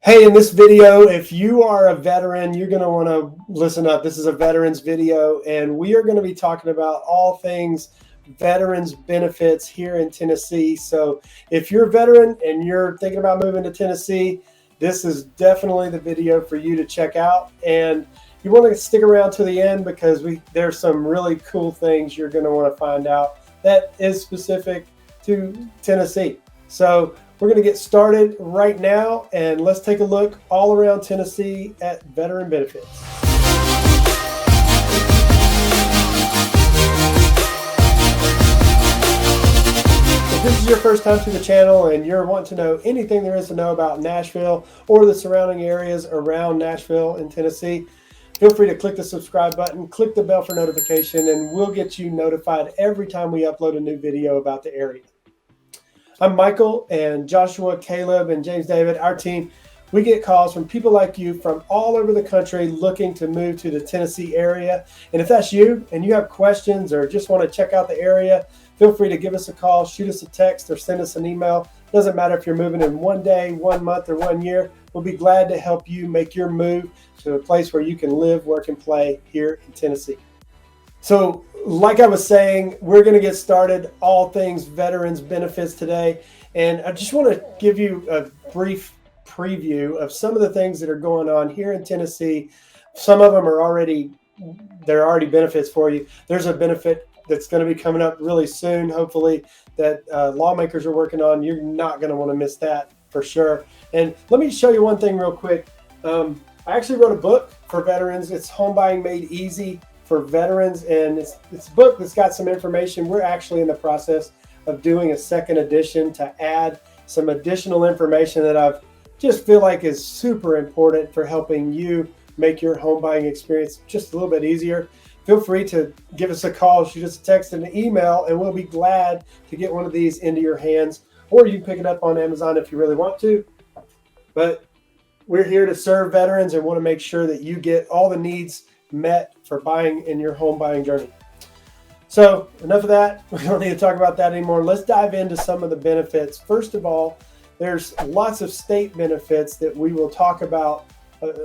Hey, in this video, if you are a veteran, you're going to want to listen up. This is a veterans video, and we are going to be talking about all things veterans benefits here in Tennessee. So if you're a veteran and you're thinking about moving to Tennessee, this is definitely the video for you to check out. And you want to stick around to the end because there's some really cool things you're going to want to find out that is specific to Tennessee. So we're going to get started right now, and let's take a look all around Tennessee at veteran benefits. If this is your first time to the channel and you're wanting to know anything there is to know about Nashville or the surrounding areas around Nashville and Tennessee, feel free to click the subscribe button, click the bell for notification, and we'll get you notified every time we upload a new video about the area. I'm Michael, and Joshua, Caleb, and James David, our team. We get calls from people like you from all over the country looking to move to the Tennessee area. And if that's you and you have questions or just want to check out the area, feel free to give us a call, shoot us a text, or send us an email. Doesn't matter if you're moving in 1 day, 1 month, or 1 year. We'll be glad to help you make your move to a place where you can live, work, and play here in Tennessee. So like I was saying, we're going to get started all things veterans benefits today. And I just want to give you a brief preview of some of the things that are going on here in Tennessee. Some of them are already benefits for you. There's a benefit that's going to be coming up really soon, hopefully, that lawmakers are working on. You're not going to want to miss that for sure. And let me show you one thing real quick. I actually wrote a book for veterans. It's Home Buying Made Easy for Veterans, and it's a book that's got some information. We're actually in the process of doing a second edition to add some additional information that I just feel like is super important for helping you make your home buying experience just a little bit easier. Feel free to give us a call, shoot us a text, and an email, and we'll be glad to get one of these into your hands, or you can pick it up on Amazon if you really want to. But we're here to serve veterans and want to make sure that you get all the needs met for buying in your home buying journey. So enough of that. We don't need to talk about that anymore. Let's dive into some of the benefits. First of all, there's lots of state benefits that we will talk about,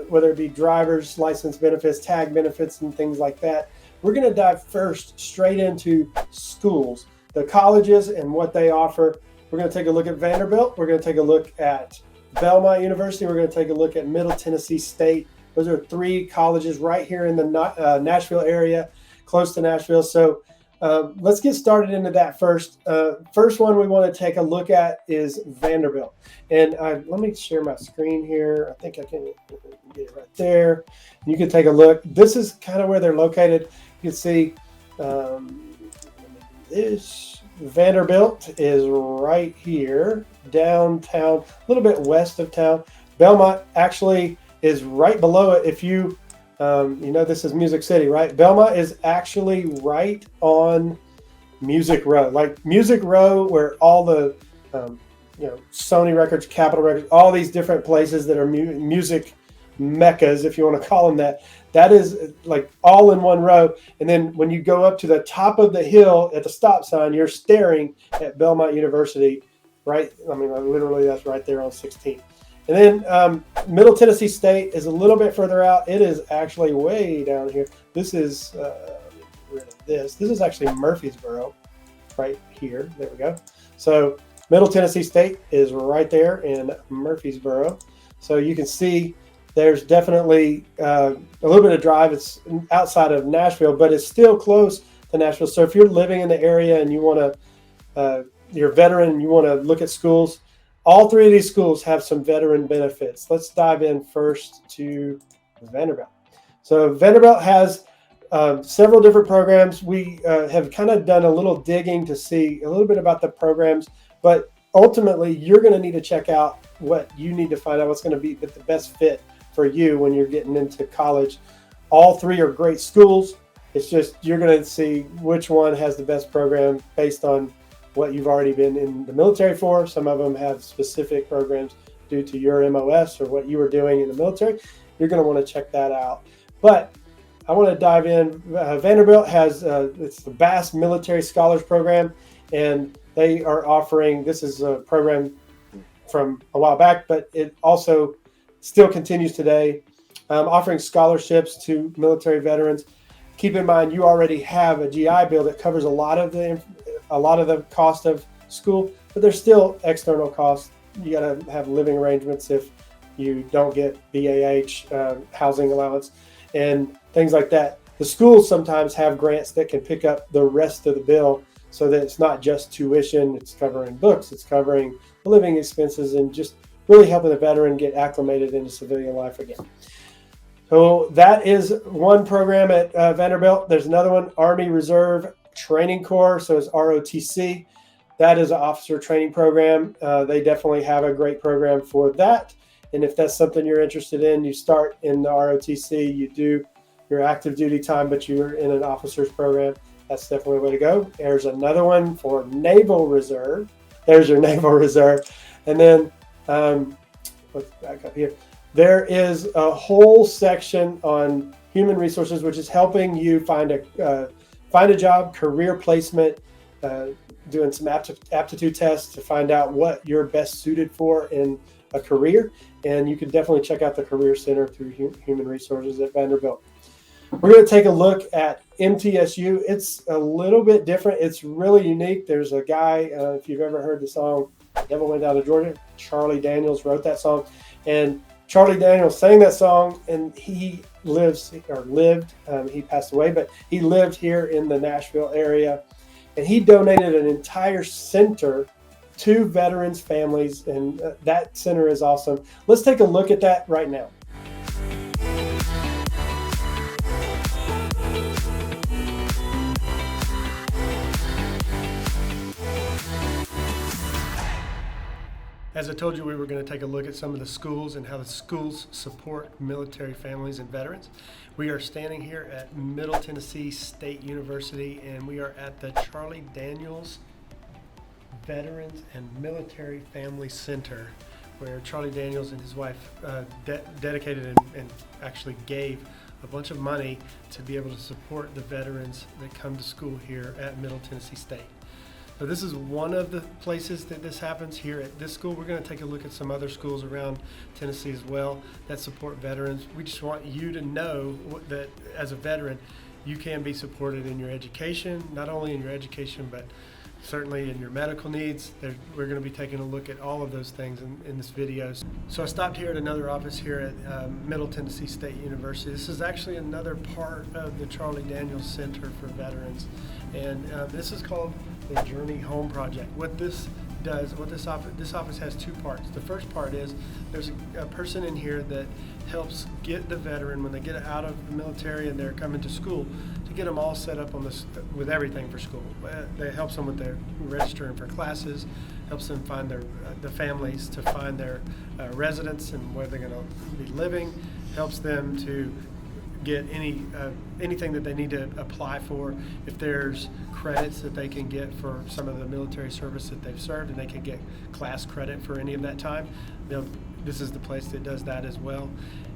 whether it be driver's license benefits, tag benefits, and things like that. We're going to dive first straight into schools, the colleges and what they offer. We're going to take a look at Vanderbilt. We're going to take a look at Belmont University. We're going to take a look at Middle Tennessee State. Those are 3 colleges right here in the Nashville area, close to Nashville. So let's get started into that first. First one we want to take a look at is Vanderbilt. And let me share my screen here. I think I can get it right there. You can take a look. This is kind of where they're located. You can see this Vanderbilt is right here, downtown, a little bit west of town. Belmont actually is right below it. If you this is Music City, right? Belmont is actually right on Music Row, like Music Row, where all the Sony Records, Capitol Records, all these different places that are music meccas, if you want to call them that. That is like all in one row. And then when you go up to the top of the hill at the stop sign, you're staring at Belmont University, right? I mean, literally, that's right there on 16. And then Middle Tennessee State is a little bit further out. It is actually way down here. This is this is actually Murfreesboro, right here. There we go. So Middle Tennessee State is right there in Murfreesboro. So you can see there's definitely a little bit of drive. It's outside of Nashville, but it's still close to Nashville. So if you're living in the area and you want to, you're a veteran and you want to look at schools, all 3 of these schools have some veteran benefits. Let's dive in first to Vanderbilt. So Vanderbilt has several different programs. We have kind of done a little digging to see a little bit about the programs, but ultimately you're going to need to check out what you need to find out what's going to be the best fit for you when you're getting into college. All 3 are great schools. It's just you're going to see which one has the best program based on what you've already been in the military for. Some of them have specific programs due to your MOS or what you were doing in the military. You're going to want to check that out. But I want to dive in. Vanderbilt has it's the Bass Military Scholars Program, and they are offering, this is a program from a while back, but it also still continues today, offering scholarships to military veterans. Keep in mind, you already have a GI Bill that covers a lot of the cost of school, but there's still external costs. You got to have living arrangements if you don't get BAH, housing allowance, and things like that. The schools sometimes have grants that can pick up the rest of the bill, so that it's not just tuition, it's covering books, it's covering living expenses, and just really helping the veteran get acclimated into civilian life again. So that is one program at Vanderbilt. There's another one, Army Reserve Training Corps, so it's ROTC. That is an officer training program. They definitely have a great program for that. And if that's something you're interested in, you start in the ROTC, you do your active duty time, but you're in an officer's program. That's definitely the way to go. There's another one for Naval Reserve. There's your Naval Reserve. And then, let's back up here. There is a whole section on human resources, which is helping you find a job, career placement, doing some aptitude tests to find out what you're best suited for in a career. And you can definitely check out the Career Center through Human Resources at Vanderbilt. We're going to take a look at MTSU. It's a little bit different. It's really unique. There's a guy, if you've ever heard the song, Devil Went Down to Georgia, Charlie Daniels wrote that song. And Charlie Daniels sang that song, and he he passed away, but he lived here in the Nashville area. And he donated an entire center to veterans' families, and that center is awesome. Let's take a look at that right now. As I told you, we were going to take a look at some of the schools and how the schools support military families and veterans. We are standing here at Middle Tennessee State University, and we are at the Charlie Daniels Veterans and Military Family Center, where Charlie Daniels and his wife dedicated and actually gave a bunch of money to be able to support the veterans that come to school here at Middle Tennessee State. So this is one of the places that this happens here at this school. We're going to take a look at some other schools around Tennessee as well that support veterans. We just want you to know that as a veteran, you can be supported in your education, not only in your education, but certainly in your medical needs. We're going to be taking a look at all of those things in this video. So I stopped here at another office here at Middle Tennessee State University. This is actually another part of the Charlie Daniels Center for Veterans. And this is called the Journey Home Project. What this does, this office has two parts. The first part is there's a person in here that helps get the veteran when they get out of the military and they're coming to school, to get them all set up on this with everything for school. That helps them with their registering for classes, helps them find the families to find their residence and where they're going to be living, helps them to get anything that they need to apply for. If there's credits that they can get for some of the military service that they've served, and they can get class credit for any of that time, this is the place that does that as well.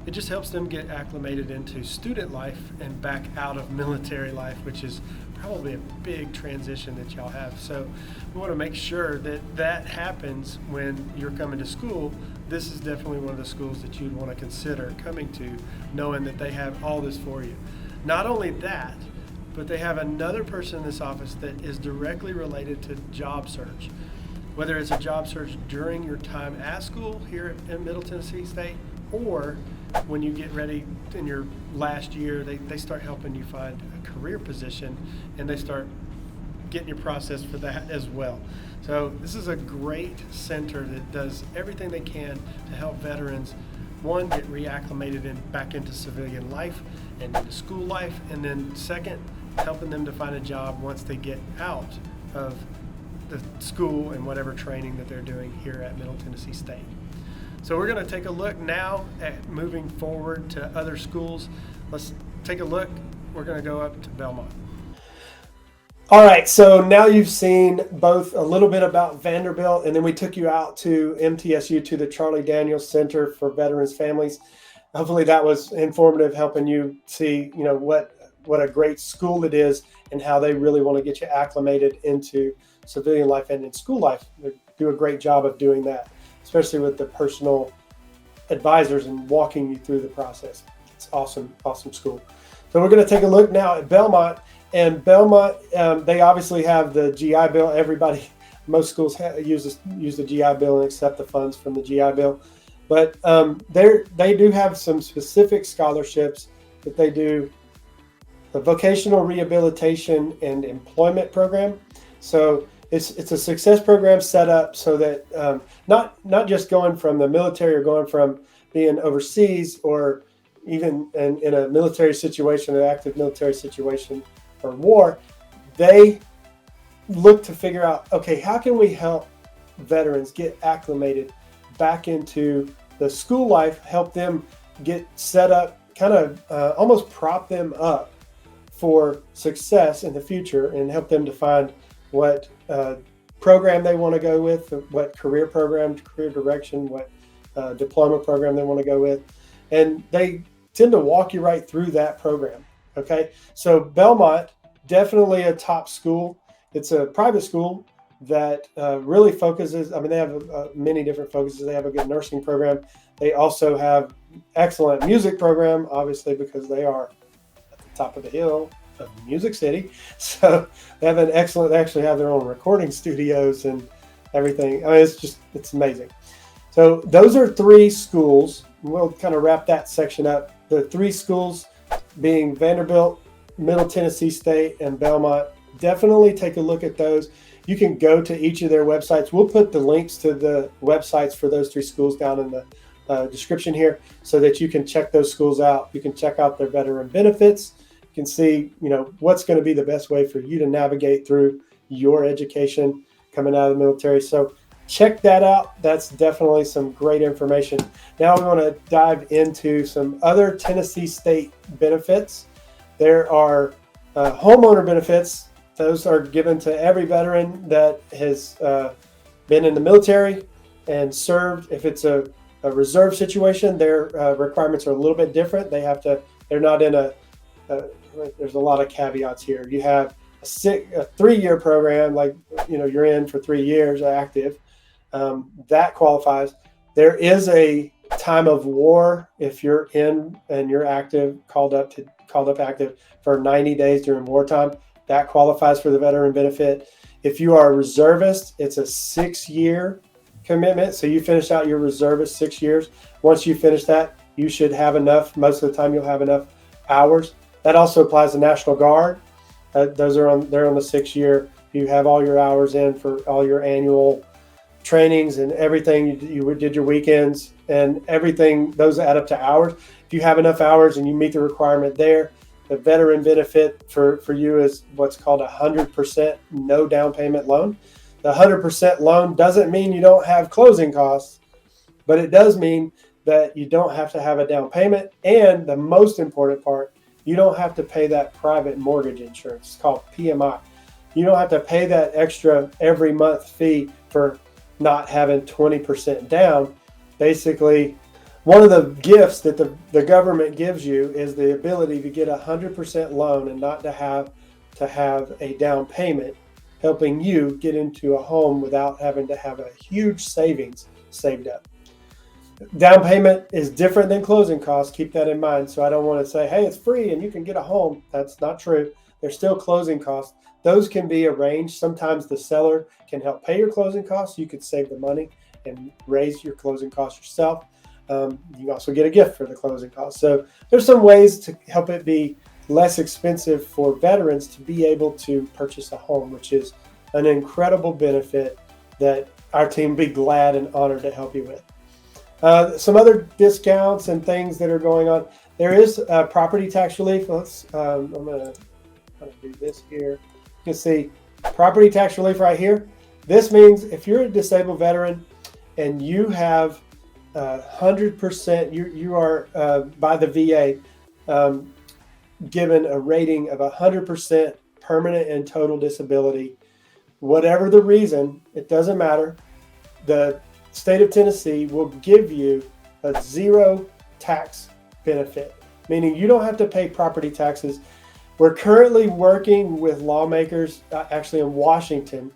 It just helps them get acclimated into student life and back out of military life, which is probably a big transition that y'all have. So we want to make sure that that happens when you're coming to school. This is definitely one of the schools that you'd want to consider coming to, knowing that they have all this for you. Not only that, but they have another person in this office that is directly related to job search. Whether it's a job search during your time at school here at Middle Tennessee State, or when you get ready in your last year, they start helping you find a career position, and they start getting your process for that as well. So this is a great center that does everything they can to help veterans, one, get reacclimated back into civilian life and into school life, and then second, helping them to find a job once they get out of the school and whatever training that they're doing here at Middle Tennessee State. So we're going to take a look now at moving forward to other schools. Let's take a look. We're going to go up to Belmont. All right, so now you've seen both a little bit about Vanderbilt, and then we took you out to MTSU, to the Charlie Daniels Center for Veterans Families. Hopefully that was informative, helping you see, what a great school it is and how they really want to get you acclimated into civilian life and in school life. They do a great job of doing that, especially with the personal advisors and walking you through the process. It's awesome, awesome school. So we're going to take a look now at Belmont. And Belmont, they obviously have the GI Bill. Most schools use the GI Bill and accept the funds from the GI Bill. But they do have some specific scholarships that they do. The vocational rehabilitation and employment program. So it's a success program set up so that not just going from the military or going from being overseas or even in a military situation, an active military situation or war, they look to figure out, okay, how can we help veterans get acclimated back into the school life, help them get set up, kind of almost prop them up for success in the future and help them to find what program they want to go with, what career program, career direction, what diploma program they want to go with. And they tend to walk you right through that program. Okay. So Belmont, definitely a top school. It's a private school that really focuses, they have many different focuses. They have a good nursing program. They also have excellent music program, obviously, because they are at the top of the hill of Music City. So they actually have their own recording studios and everything. It's amazing. So those are three schools. We'll kind of wrap that section up. The three schools being Vanderbilt, Middle Tennessee State, and Belmont. Definitely take a look at those. You can go to each of their websites. We'll put the links to the websites for those three schools down in the description here so that you can check those schools out. You can check out their veteran benefits. You can see, what's going to be the best way for you to navigate through your education coming out of the military. So check that out. That's definitely some great information. Now we want to dive into some other Tennessee State benefits. There are homeowner benefits. Those are given to every veteran that has been in the military and served. If it's a reserve situation, their requirements are a little bit different. They're not in there's a lot of caveats here. You have a 3-year program, like, you're in for 3 years active. That qualifies. There is a time of war if you're in and you're active, called up active for 90 days during wartime. That qualifies for the veteran benefit. If you are a reservist, it's a 6-year commitment. So you finish out your reservist 6 years. Once you finish that, you should have enough. Most of the time, you'll have enough hours. That also applies to National Guard. They're on the 6-year. You have all your hours in for all your annual trainings and everything. You did your weekends and everything. Those add up to hours. If you have enough hours and you meet the requirement there, the veteran benefit for you is what's called 100% no down payment loan. The 100% loan doesn't mean you don't have closing costs, but it does mean that you don't have to have a down payment. And the most important part, you don't have to pay that private mortgage insurance. It's called PMI. You don't have to pay that extra every month fee for not having 20% down. Basically, one of the gifts that the government gives you is the ability to get 100% loan and not to have a down payment, helping you get into a home without having to have a huge savings saved up. Down payment is different than closing costs. Keep that in mind. So I don't want to say, hey, it's free and you can get a home. That's not true. There's still closing costs. Those can be arranged. Sometimes the seller can help pay your closing costs. You could save the money and raise your closing costs yourself. You can also get a gift for the closing costs. So there's some ways to help it be less expensive for veterans to be able to purchase a home, which is an incredible benefit that our team be glad and honored to help you with. Some other discounts and things that are going on. There is property tax relief. I'm going to do this here. You can see property tax relief right here. This means if you're a disabled veteran and you have 100%, you are by the VA given a rating of 100% permanent and total disability. Whatever the reason, it doesn't matter. The state of Tennessee will give you a zero tax benefit, meaning you don't have to pay property taxes. We're currently working with lawmakers, actually in Washington.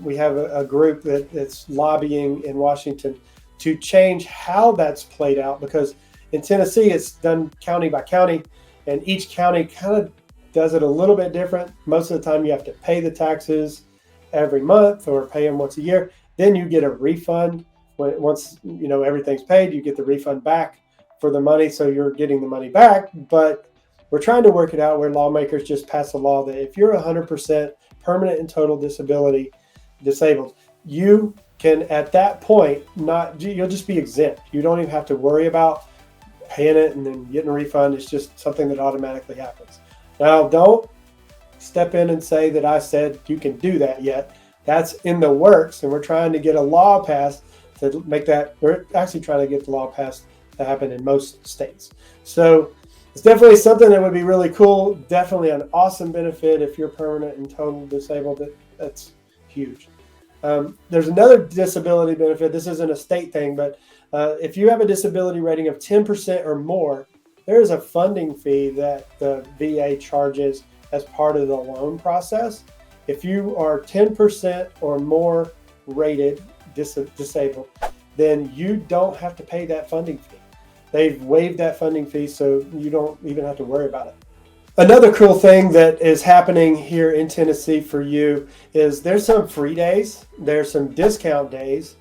We have a group that's lobbying in Washington to change how that's played out, because in Tennessee it's done county by county, and each county kind of does it a little bit different. Most of the time you have to pay the taxes every month or pay them once a year. Then you get a refund once everything's paid. You get the refund back for the money, so you're getting the money back. But we're trying to work it out where lawmakers just pass a law that if you're 100% permanent and total disability disabled, you can at that point you'll just be exempt. You don't even have to worry about paying it and then getting a refund. It's just something that automatically happens. Now, don't step in and say that I said you can do that yet. That's in the works, and we're trying to get a law passed to make that. We're actually trying to get the law passed to happen in most states. So it's definitely something that would be really cool. Definitely an awesome benefit if you're permanent and total disabled. That's huge. There's another disability benefit. This isn't a state thing, but if you have a disability rating of 10% or more, there is a funding fee that the VA charges as part of the loan process. If you are 10% or more rated disabled, then you don't have to pay that funding fee. They've waived that funding fee, so you don't even have to worry about it. Another cool thing that is happening here in Tennessee for you is there's some free days, there's some discount days,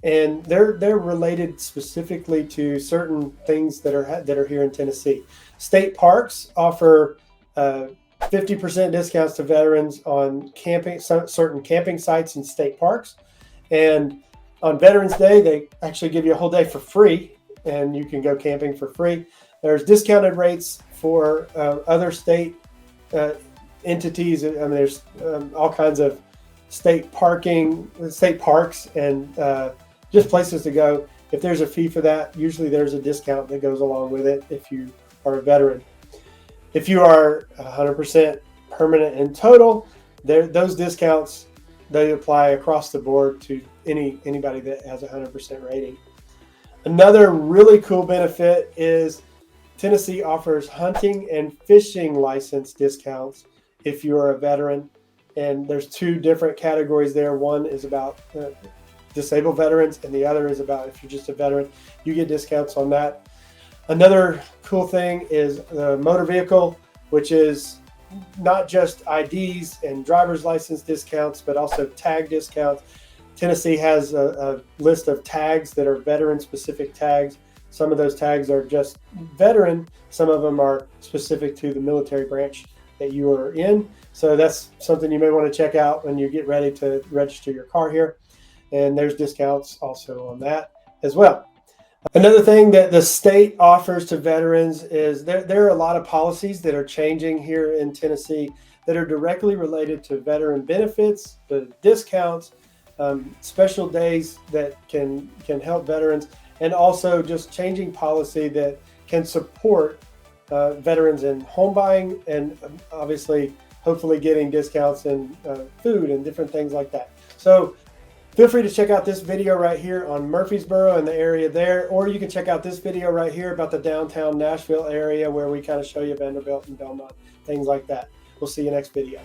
and they're related specifically to certain things that are here in Tennessee. State parks offer 50% discounts to veterans on certain camping sites in state parks, and on Veterans Day they actually give you a whole day for free, and you can go camping for free. There's discounted rates for other state entities. I mean, there's all kinds of state parks, and just places to go. If there's a fee for that, usually there's a discount that goes along with it if you are a veteran. If you are 100% permanent and total, those discounts, they apply across the board to anybody that has a 100% rating. Another really cool benefit is Tennessee offers hunting and fishing license discounts if you're a veteran. And there's two different categories there. One is about disabled veterans, and the other is about if you're just a veteran. You get discounts on that. Another cool thing is the motor vehicle, which is not just IDs and driver's license discounts, but also tag discounts. Tennessee has a list of tags that are veteran-specific tags. Some of those tags are just veteran. Some of them are specific to the military branch that you are in. So that's something you may want to check out when you get ready to register your car here. And there's discounts also on that as well. Another thing that the state offers to veterans is there are a lot of policies that are changing here in Tennessee that are directly related to veteran benefits, the discounts, special days that can help veterans, and also just changing policy that can support veterans in home buying, and obviously hopefully getting discounts in food and different things like that. So feel free to check out this video right here on Murfreesboro and the area there, or you can check out this video right here about the downtown Nashville area where we kind of show you Vanderbilt and Belmont, things like that. We'll see you next video.